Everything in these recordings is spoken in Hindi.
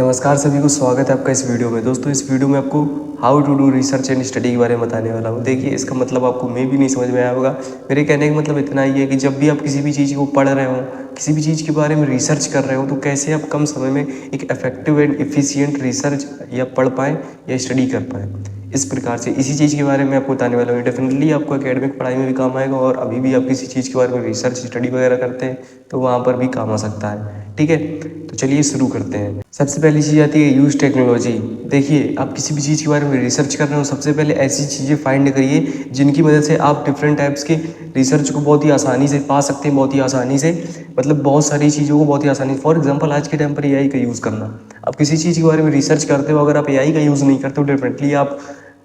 नमस्कार सभी को, स्वागत है आपका इस वीडियो में। दोस्तों, इस वीडियो में आपको how to do research and study के बारे में बताने वाला हूँ। देखिए, इसका मतलब आपको मे भी नहीं समझ में आया होगा। मेरे कहने का मतलब इतना ही है कि जब भी आप किसी भी चीज़ को पढ़ रहे हो, किसी भी चीज़ के बारे में रिसर्च कर रहे हो, तो कैसे आप कम समय में एक इफेक्टिव एंड एफिशिएंट रिसर्च या पढ़ पाएँ या स्टडी कर पाएँ। इस प्रकार से इसी चीज़ के बारे में आपको बताने वाला हूँ। डेफिनेटली आपको एकेडमिक पढ़ाई में भी काम आएगा, और अभी भी आप किसी चीज़ के बारे में रिसर्च स्टडी वगैरह करते हैं तो वहाँ पर भी काम आ सकता है। ठीक है, तो चलिए शुरू करते हैं। सबसे पहली चीज़ आती है यूज़ टेक्नोलॉजी। देखिए, आप किसी भी चीज़ के बारे में रिसर्च कर रहे हो, सबसे पहले ऐसी चीज़ें फाइंड करिए जिनकी मदद से आप डिफरेंट टाइप्स के रिसर्च को बहुत ही आसानी से पा सकते हैं, बहुत ही आसानी से, मतलब बहुत सारी चीज़ों को बहुत ही आसानी से। फॉर एग्जांपल, आज के टाइम पर एआई का यूज़ करना। आप किसी चीज़ के बारे में रिसर्च करते हो, अगर आप एआई का यूज़ नहीं करते हो, डेफिनेटली आप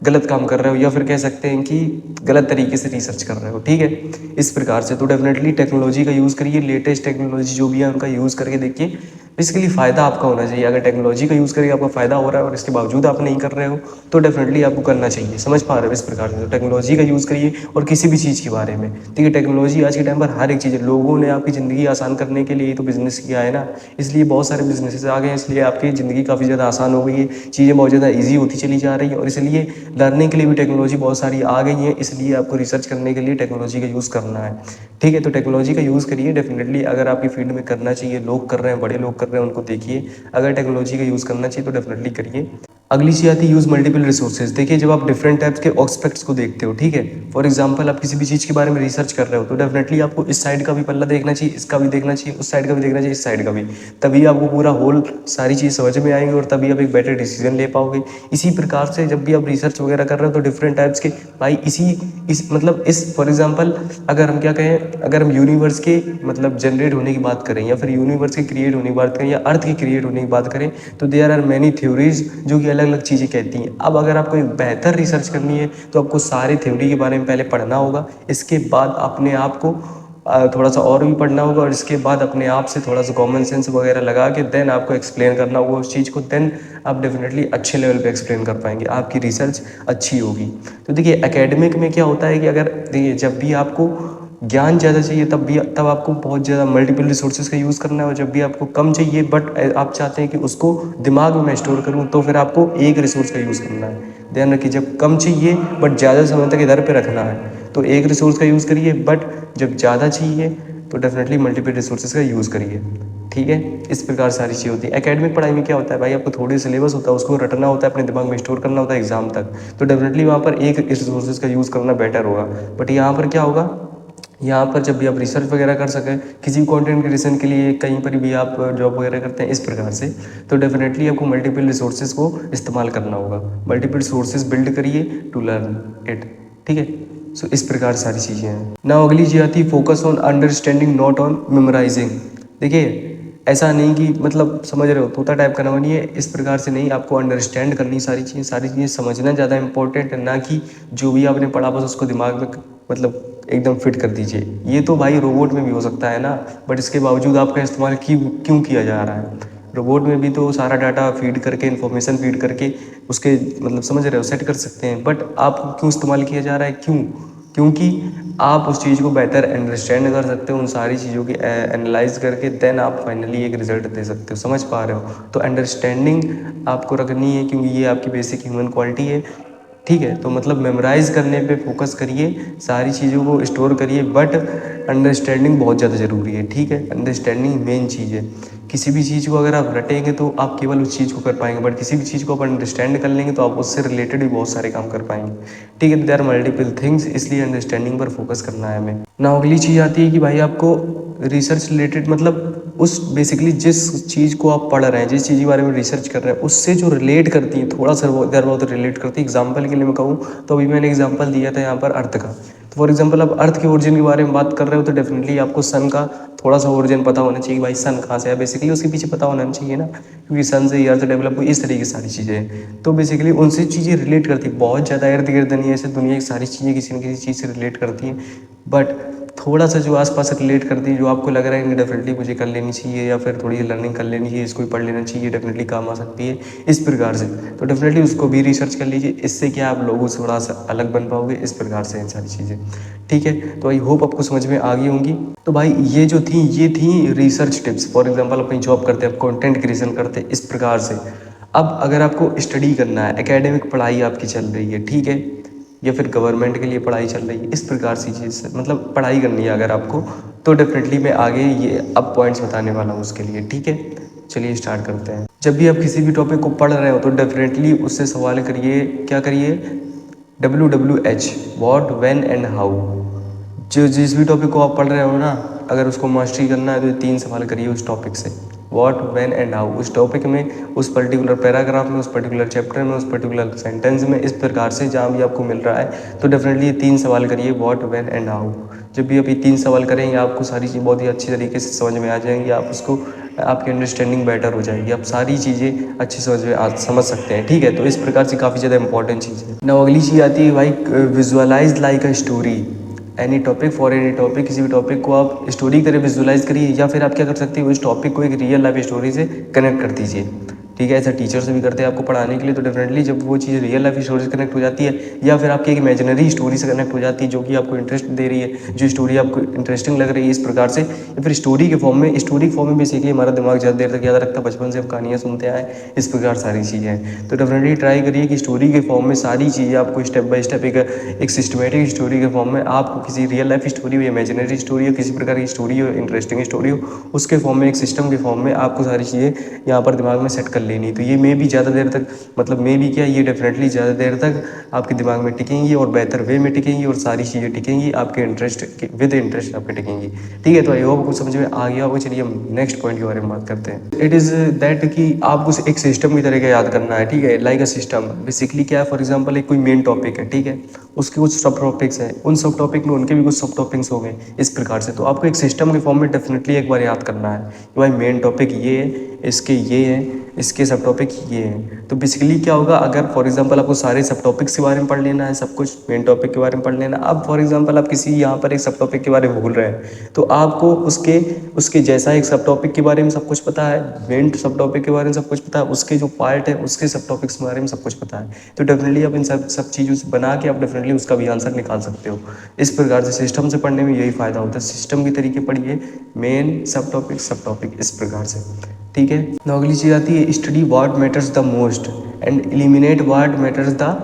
गलत काम कर रहे हो, या फिर कह सकते हैं कि गलत तरीके से रिसर्च कर रहे हो। ठीक है, इस प्रकार से तो डेफिनेटली टेक्नोलॉजी का यूज़ करिए। लेटेस्ट टेक्नोलॉजी जो भी है उनका यूज़ करके देखिए। बेसिकली फ़ायदा आपका होना चाहिए। अगर टेक्नोलॉजी का यूज़ करके आपका फ़ायदा हो रहा है और इसके बावजूद आप नहीं कर रहे हो, तो डेफिनेटली आपको करना चाहिए। समझ पा रहे हो? इस प्रकार से तो टेक्नोलॉजी का यूज़ करिए, और किसी भी चीज़ के बारे में। देखिए, टेक्नोलॉजी आज के टाइम पर हर एक चीज़ है। लोगों ने आपकी ज़िंदगी आसान करने के लिए ही तो बिज़नेस किया है ना, इसलिए बहुत सारे बिज़नेसेस आ गए हैं, इसलिए आपकी ज़िंदगी काफ़ी ज़्यादा आसान हो गई है। चीज़ें बहुत ज़्यादा ईज़ी होती चली जा रही हैं, और इसलिए लर्निंग के लिए भी टेक्नोलॉजी बहुत सारी आ गई है। इसलिए आपको रिसर्च करने के लिए टेक्नोलॉजी का यूज़ करना है। ठीक है, तो टेक्नोलॉजी का यूज़ करिए। डेफिनेटली अगर आपकी फील्ड में करना चाहिए, लोग कर रहे हैं, बड़े लोग कर रहे हैं, उनको देखिए। अगर टेक्नोलॉजी का यूज़ करना चाहिए तो डेफिनेटली करिए। अगली चीज़ आती है यूज़ मल्टीपल रिसोर्सेज। देखिए, जब आप डिफरेंट टाइप्स के एस्पेक्ट्स को देखते हो, ठीक है, फॉर एग्जांपल आप किसी भी चीज़ के बारे में रिसर्च कर रहे हो, तो डेफिनेटली आपको इस साइड का भी पल्ला देखना चाहिए, इसका भी देखना चाहिए, उस साइड का भी देखना चाहिए, इस साइड का भी। तभी आपको पूरा होल सारी चीज़ समझ में आएंगी, और तभी आप एक बेटर डिसीजन ले पाओगे। इसी प्रकार से जब भी आप रिसर्च वगैरह कर रहे हो, तो डिफरेंट टाइप्स के भाई इस मतलब इस फॉर एग्जांपल, अगर हम क्या कहें, अगर हम यूनिवर्स के मतलब जनरेट होने की बात करें, या फिर यूनिवर्स के क्रिएट होने की बात करें, या अर्थ के क्रिएट होने की बात करें, तो देयर आर मैनी थ्योरीज जो कि अलग अलग चीज़ें कहती हैं। अब अगर आपको एक बेहतर रिसर्च करनी है, तो आपको सारी थ्योरी के बारे में पहले पढ़ना होगा। इसके बाद अपने आप को थोड़ा सा और भी पढ़ना होगा, और इसके बाद अपने आप से थोड़ा सा कॉमन सेंस वगैरह लगा के देन आपको एक्सप्लेन करना होगा उस चीज़ को। देन आप डेफिनेटली अच्छे लेवल पे एक्सप्लेन कर पाएंगे, आपकी रिसर्च अच्छी होगी। तो देखिए, एकेडमिक में क्या होता है कि अगर देखिए, जब भी आपको ज्ञान ज़्यादा चाहिए, तब आपको बहुत ज़्यादा मल्टीपल रिसोर्सेज का यूज़ करना है, और जब भी आपको कम चाहिए बट आप चाहते हैं कि उसको दिमाग में मैं स्टोर करूँ, तो फिर आपको एक रिसोर्स का यूज़ करना है। ध्यान रखिए, जब कम चाहिए बट ज़्यादा समय तक इधर पे रखना है, तो एक रिसोर्स का यूज़ करिए। बट जब ज़्यादा चाहिए तो डेफिनेटली मल्टीपल रिसोर्सेज का यूज़ करिए। ठीक है, इस प्रकार सारी चीज़ होती है। एकेडमिक पढ़ाई में क्या होता है भाई, आपको थोड़ी सिलेबस होता है, उसको रटना होता है, अपने दिमाग में स्टोर करना होता है एग्जाम तक, तो डेफिनेटली वहाँ पर एक रिसोर्सेज का यूज़ करना बेटर होगा। बट यहाँ पर क्या होगा, यहाँ पर जब भी आप रिसर्च वगैरह कर सकें, किसी भी कंटेंट क्रिएशन के लिए, कहीं पर भी आप जॉब वगैरह करते हैं इस प्रकार से, तो डेफिनेटली आपको मल्टीपल रिसोर्सेज को इस्तेमाल करना होगा। मल्टीपल रिसोर्सेज बिल्ड करिए टू लर्न इट। ठीक है, सो इस प्रकार सारी चीज़ें हैं ना। अगली चीज़ आती है focus on understanding not on memorising. देखिए, ऐसा नहीं कि मतलब समझ रहे हो, तोता टाइप का ना बनिए। इस प्रकार से नहीं, आपको अंडरस्टैंड करनी सारी चीज़ें समझना ज़्यादा इंपॉर्टेंट है, ना कि जो भी आपने पढ़ा बस उसको दिमाग में मतलब एकदम फिट कर दीजिए। ये तो भाई रोबोट में भी हो सकता है ना, बट इसके बावजूद आपका इस्तेमाल क्यों किया जा रहा है। रोबोट में भी तो सारा डाटा फीड करके, इन्फॉर्मेशन फीड करके उसके मतलब समझ रहे हो सेट कर सकते हैं, बट आपको क्यों इस्तेमाल किया जा रहा है, क्यों? क्योंकि आप उस चीज़ को बेहतर अंडरस्टैंड कर सकते हो, उन सारी चीज़ों की एनालाइज करके देन आप फाइनली एक रिजल्ट दे सकते हो। समझ पा रहे हो? तो अंडरस्टैंडिंग आपको रखनी है, क्योंकि ये आपकी बेसिक ह्यूमन क्वालिटी है। ठीक है, तो मतलब मेमोराइज करने पे फोकस करिए, सारी चीज़ों को स्टोर करिए, बट अंडरस्टैंडिंग बहुत ज़्यादा ज़रूरी है। ठीक है, अंडरस्टैंडिंग मेन चीज़ है। किसी भी चीज़ को अगर आप रटेंगे तो आप केवल उस चीज़ को कर पाएंगे, बट किसी भी चीज़ को आप अंडरस्टैंड कर लेंगे तो आप उससे रिलेटेड भी बहुत सारे काम कर पाएंगे। ठीक है, देयर आर मल्टीपल थिंग्स, इसलिए अंडरस्टैंडिंग पर फोकस करना है हमें ना। अगली चीज़ आती है कि भाई आपको रिसर्च रिलेटेड मतलब उस बेसिकली जिस चीज़ को आप पढ़ रहे हैं, जिस चीज़ के बारे में रिसर्च कर रहे हैं, उससे जो रिलेट करती है, थोड़ा सा देर बहुत रिलेट करती है। एग्जाम्पल के लिए मैं कहूँ तो अभी मैंने एग्जाम्पल दिया था यहाँ पर अर्थ का। तो फॉर एग्जाम्पल आप अर्थ के ओरिजिन के बारे में बात कर रहे हो, तो डेफिनेटली आपको सन का थोड़ा सा ओरिजिन पता होना चाहिए। भाई सन कहाँ से है, बेसिकली उसके पीछे पता होना चाहिए ना, क्योंकि सन से ही अर्थ डेवलप हुई, इस तरीके की सारी चीज़ें हैं। तो बेसिकली उनसे चीज़ें रिलेट करती है, बहुत ज़्यादा इर्द गिर्द नहीं है, ऐसे दुनिया की सारी चीज़ें किसी न किसी चीज़ से रिलेट करती हैं। बट थोड़ा सा जो आसपास रिलेट करती है, जो आपको लग रहा है कि डेफिनेटली मुझे कर लेनी चाहिए या फिर थोड़ी लर्निंग कर लेनी चाहिए, इसको भी पढ़ लेना चाहिए, डेफिनेटली काम आ सकती है इस प्रकार से, तो डेफिनेटली उसको भी रिसर्च कर लीजिए। इससे क्या आप लोगों से थोड़ा सा अलग बन पाओगे, इस प्रकार से इन सारी चीज़ें। ठीक है, तो आई होप आपको समझ में आ गई होंगी। तो भाई ये थी रिसर्च टिप्स। फॉर एग्जाम्पल अपनी जॉब करते हैं, आप कंटेंट क्रिएशन करते हैं, इस प्रकार से। अब अगर आपको स्टडी करना है, एकेडमिक पढ़ाई आपकी चल रही है, ठीक है, या फिर गवर्नमेंट के लिए पढ़ाई चल रही है, इस प्रकार से चीज़ मतलब पढ़ाई करनी है अगर आपको, तो डेफिनेटली मैं आगे ये अब पॉइंट्स बताने वाला हूँ उसके लिए। ठीक है, चलिए स्टार्ट करते हैं। जब भी आप किसी भी टॉपिक को पढ़ रहे हो तो डेफिनेटली उससे सवाल करिए, क्या करिए, WWH, what, when and how. जो जिस भी टॉपिक को आप पढ़ रहे हो ना, अगर उसको मास्टरी करना है तो ये 3 सवाल करिए उस टॉपिक से, व्हाट, व्हेन एंड हाउ। उस टॉपिक में, उस पर्टिकुलर पैराग्राफ में, उस पर्टिकुलर चैप्टर में, उस पर्टिकुलर सेंटेंस में, इस प्रकार से जहाँ भी आपको मिल रहा है, तो डेफिनेटली ये 3 सवाल करिए, व्हाट, व्हेन एंड हाउ। जब भी आप ये 3 सवाल करेंगे आपको सारी चीज़ बहुत ही अच्छी तरीके से समझ में आ जाएंगी, आप उसको, आपकी अंडरस्टैंडिंग बेटर हो जाएगी, आप सारी चीज़ें अच्छी समझ सकते हैं। ठीक है, तो इस प्रकार से काफ़ी ज़्यादा इंपॉर्टेंट चीज़ है ना। अगली चीज़ आती है भाई, visualise like a story. Any topic, for any topic, किसी भी टॉपिक को आप स्टोरी की तरह विजुअलाइज करिए, या फिर आप क्या कर सकते हो, उस टॉपिक को एक रियल लाइफ स्टोरी से कनेक्ट कर दीजिए। ठीक है, ऐसा टीचर से भी करते हैं आपको पढ़ाने के लिए, तो डेफिनेटली जब वो चीज़ रियल लाइफ स्टोरी से कनेक्ट हो जाती है, या फिर आपकी एक इमेजिनरी स्टोरी से कनेक्ट हो जाती है जो कि आपको इंटरेस्ट दे रही है, जो स्टोरी आपको इंटरेस्टिंग लग रही है, इस प्रकार से, या फिर स्टोरी के फॉर्म में, स्टोरी फॉर्म में बेसिकली हमारा दिमाग ज़्यादा देर तक याद रखता है, बचपन से हम कहानियाँ सुनते आए, इस प्रकार सारी चीज़ें हैं। तो डेफिनेटली ट्राई करिए कि स्टोरी के फॉर्म में सारी चीज़ें आपको स्टेप बाय स्टेप एक सिस्टमेटिक स्टोरी के फॉर्म में, आपको किसी रियल लाइफ स्टोरी हो, इमेजिनरी स्टोरी हो, किसी प्रकार की स्टोरी हो, इंटरेस्टिंग स्टोरी हो, उसके फॉर्म में, एक सिस्टम के फॉर्म में आपको सारी चीज़ें यहाँ पर दिमाग में सेट कर लेनी। तो ये मे भी ज़्यादा देर तक, मतलब मे भी क्या, ये डेफिनेटली ज़्यादा देर तक आपके दिमाग में टिकेंगी और बेहतर वे में टिकेंगी, और सारी चीज़ें टिकेंगी आपके इंटरेस्ट विद इंटरेस्ट आपके टिकेंगी। ठीक है, तो आई होप कुछ समझ में आ गया होगा। चलिए हम नेक्स्ट पॉइंट के बारे में बात करते हैं। इट इज़ दैट कि आपको एक सिस्टम की तरह का याद करना है। ठीक है, लाइक अ सिस्टम। बेसिकली क्या है, फॉर एग्जाम्पल एक कोई मेन टॉपिक है, ठीक है, उसके कुछ सब टॉपिक्स हैं, उन सब टॉपिक में उनके भी कुछ सब टॉपिक्स हो गए, इस प्रकार से। तो आपको एक सिस्टम के फॉर्म में डेफिनेटली एक बार याद करना है कि भाई मेन टॉपिक ये है, इसके ये हैं, इसके सब टॉपिक ये हैं। तो बेसिकली क्या होगा, अगर फॉर एग्जांपल आपको सारे सब टॉपिक्स के बारे में पढ़ लेना है, सब कुछ मेन टॉपिक के बारे में पढ़ लेना। अब फॉर एग्जांपल आप किसी यहाँ पर एक सब टॉपिक के बारे में भूल रहे हैं, तो आपको उसके उसके जैसा एक सब टॉपिक के बारे में सब कुछ पता है, मेन सब टॉपिक के बारे में सब कुछ पता है, उसके जो पार्ट है उसके सब टॉपिक्स के बारे में सब कुछ पता है, तो डेफिनेटली आप इन सब चीज़ों से बना के आप डेफिनेटली उसका भी आंसर निकाल सकते हो। इस प्रकार से सिस्टम से पढ़ने में यही फ़ायदा होता है, सिस्टम के तरीके पढ़िए, मेन सब टॉपिक, इस प्रकार से। ठीक है, ना अगली चीज़ आती है, study what matters the most and eliminate what matters the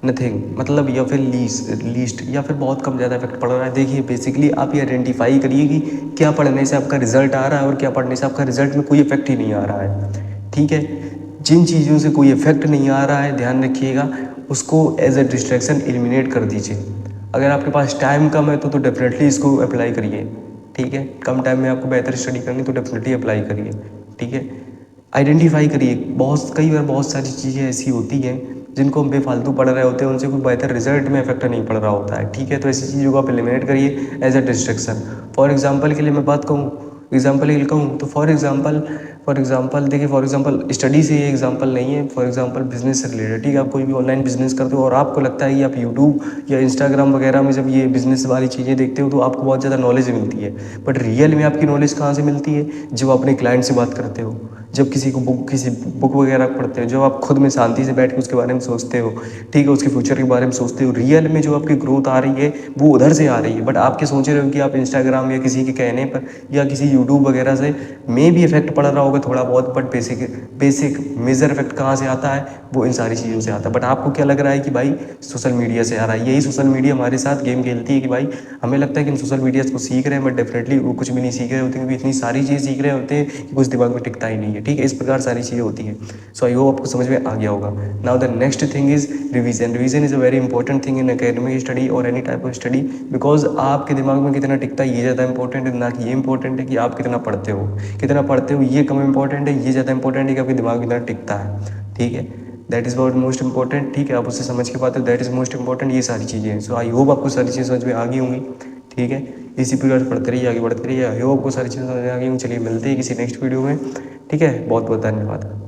nothing. मतलब या फिर लीस्ट या फिर बहुत कम ज़्यादा इफेक्ट पड़ रहा है। देखिए बेसिकली आप ये आइडेंटिफाई करिए कि क्या पढ़ने से आपका रिजल्ट आ रहा है और क्या पढ़ने से आपका रिजल्ट में कोई इफेक्ट ही नहीं आ रहा है। ठीक है, जिन चीज़ों से कोई इफेक्ट नहीं आ रहा है, ध्यान रखिएगा, उसको एज ए डिस्ट्रैक्शन एलिमिनेट कर दीजिए। अगर आपके पास टाइम कम है तो डेफिनेटली इसको अप्लाई करिए। ठीक है, कम टाइम में आपको बेहतर स्टडी करनी तो डेफिनेटली अप्लाई करिए। ठीक है, आइडेंटिफाई करिए, कई बार बहुत सारी चीज़ें ऐसी होती हैं जिनको हम बेफालतू पढ़ रहे होते हैं, उनसे कोई बेहतर रिजल्ट में इफेक्ट नहीं पड़ रहा होता है। ठीक है, तो ऐसी चीज़ों को आप एलिमिनेट करिए as a distraction. For example के लिए मैं बात कहूँ, एग्जांपल के लिए कहूँ तो फॉर एग्जांपल देखिए, फॉर एग्जांपल स्टडी से ये एग्जांपल नहीं है, फॉर एग्जांपल बिजनेस से रिलेटेड। ठीक है, आप कोई भी ऑनलाइन बिजनेस करते हो और आपको लगता है कि आप यूट्यूब या इंस्टाग्राम वगैरह में जब ये बिजनेस वाली चीज़ें देखते हो तो आपको बहुत ज़्यादा नॉलेज मिलती है, बट रियल में आपकी नॉलेज कहाँ से मिलती है, जब अपने क्लाइंट से बात करते हो, जब किसी बुक वगैरह पढ़ते हो, जब आप खुद में शांति से बैठ के उसके बारे में सोचते हो। ठीक है, उसके फ्यूचर के बारे में सोचते हो, रियल में जो आपकी ग्रोथ आ रही है वो उधर से आ रही है। बट आपके सोच रहे हो कि आप इंस्टाग्राम या किसी के कहने पर या किसी यूट्यूब वगैरह से मे भी इफेक्ट पड़ रहा होगा थोड़ा बहुत, बट बेसिक मेजर इफेक्ट कहाँ से आता है, वो इन सारी चीज़ों से आता है। बट आपको क्या लग रहा है कि भाई सोशल मीडिया से आ रहा है। यही सोशल मीडिया हमारे साथ गेम खेलती है कि भाई हमें लगता है कि हम सोशल मीडिया को सीख रहे हैं, बट डेफिनेटली वो कुछ भी नहीं सीख रहे होते, क्योंकि इतनी सारी चीज़ सीख रहे होते हैं कि कुछ दिमाग में टिकता ही नहीं है। ठीक है, इस प्रकार सारी चीज़ें होती हैं। सो आई होप आपको समझ में आ गया होगा। Now the next thing is revision. Revision is a very important thing in academic study और any type of study, because आपके दिमाग में कितना टिकता है ये ज़्यादा इंपॉर्टेंट है, ना कि ये इंपॉर्टेंट है कि आप कितना पढ़ते हो। कितना पढ़ते हो ये कम इंपॉर्टेंट है, ये ज़्यादा इंपॉर्टेंट है कि आपके दिमाग कितना टिकता है। ठीक है, that is what most important. ठीक है, आप उससे समझ के पाते हो, दैट इज़ मोस्ट इंपॉर्टेंट, ये सारी चीज़ें हैं। सो आई होप आपको सारी चीज़ें समझ में आ गई होंगी। ठीक है, इसी प्रकार से पढ़ते रहिए, आगे बढ़ते रहिए। आई होप आपको सारी चीज़ें समझ में आ गई होंगी। चलिए मिलते हैं किसी नेक्स्ट वीडियो में। ठीक है, बहुत बहुत धन्यवाद।